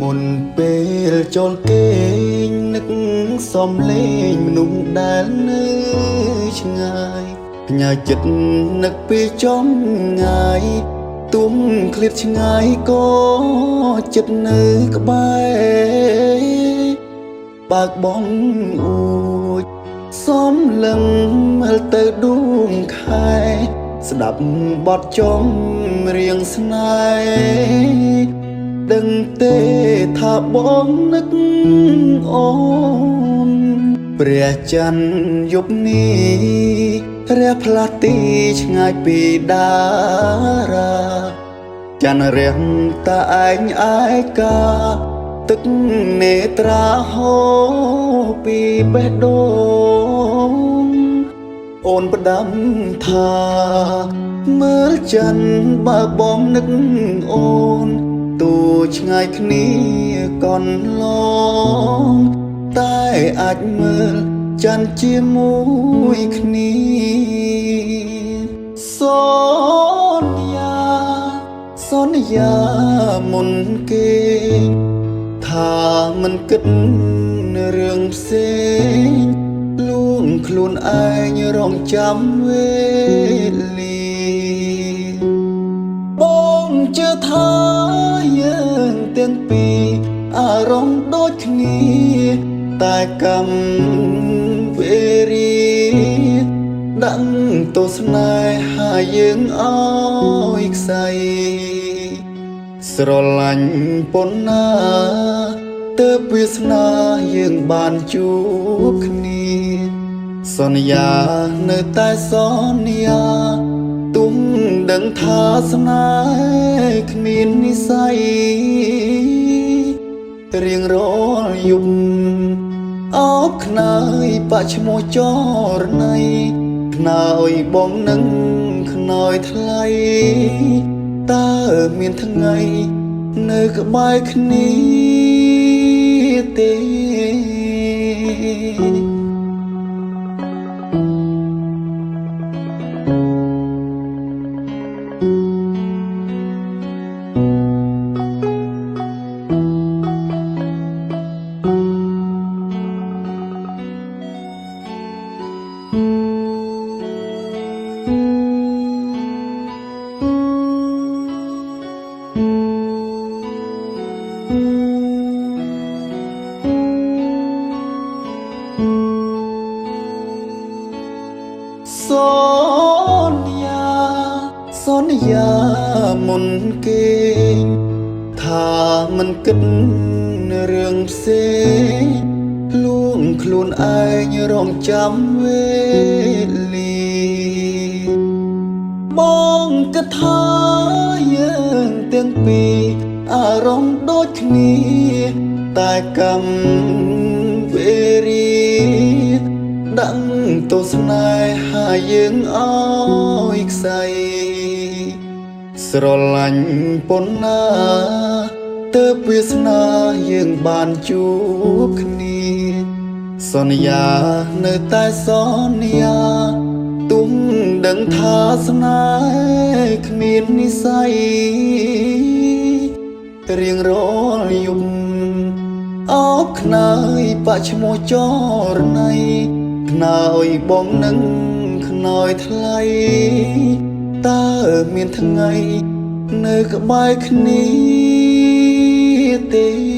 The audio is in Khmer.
មុនពេលចូលគេងនឹកសំលេងមនុស្សដែលនៅឆ្ងាយផ្ញើចិត្តនឹកពេលចំងាយទុំឃ្លាតឆ្ងាយក៏ចិត្តនៅក្បែរបើកបងអួចសំលឹងមើលទៅដួងខែស្ដាប់បទចំរៀងស្នេហ៍ដឹងទេថាបងនឹកអូនព្រះច័ន្ទយប់នេះរះផ្លាស់ទីឆ្ងាយពីតារាច័ន្ទរះតែឯងឯកាទឹកនេត្រាហូរពីបេះដូងអូនផ្ដាំថាមើលច័ន្ទបើបងនឹកអូនទូឆ្ងាយគ្នាកន្លងតែអាចមើលច័ន្ទជាមួយគ្នាសន្យាមុនគេថាមិនគិតរឿងផ្សេងលួងខ្លួនឯងរងចាំវេលាបងជឿថាយើងទាំងពីរអារម្មណ៍ដូចគ្នាតែកម្មវេរីដឹងទោស្នេហាយើងអើយខ្សែស្រឡាញ់ប៉ុណ្ណាទើបវាសនាយើងបានជួបគ្នាសន្យានៅតែសន្យាទុំដឹងថាស្នេហ៍គ្មាននិស្ស័យរៀងរាល់យប់អោបខ្នើយបាក់ឈ្មោះចរណៃខ្នើយបងនឹងខ្នើយថ្លៃតើមានថ្ងៃនៅក្បែរគ្នាទេ សន្យាមុនគេថាមិនគិតរឿងផ្សេងលួងខ្លួនឯងរងចាំវេលាបងគិតថាយើងទាំងពីរអារម្មណ៍ដូចគ្នាតែកម្មវេរីដឹងទោស្នេហាយើងអើយខ្សែស្រឡាញ់ប៉ុណ្ណាទើបវាសនាយើងបានជួបគ្នាសន្យានៅតែសន្យាទុំដឹងថាស្នេហ៍គ្មាននិស្ស័យរៀងរាល់យប់អោបខ្នើយបាក់ឈ្មោះចរណៃខ្នើយបងនឹងខ្នើយថ្លៃតើមានថ្ងៃនៅក្បែរគ្នាទេ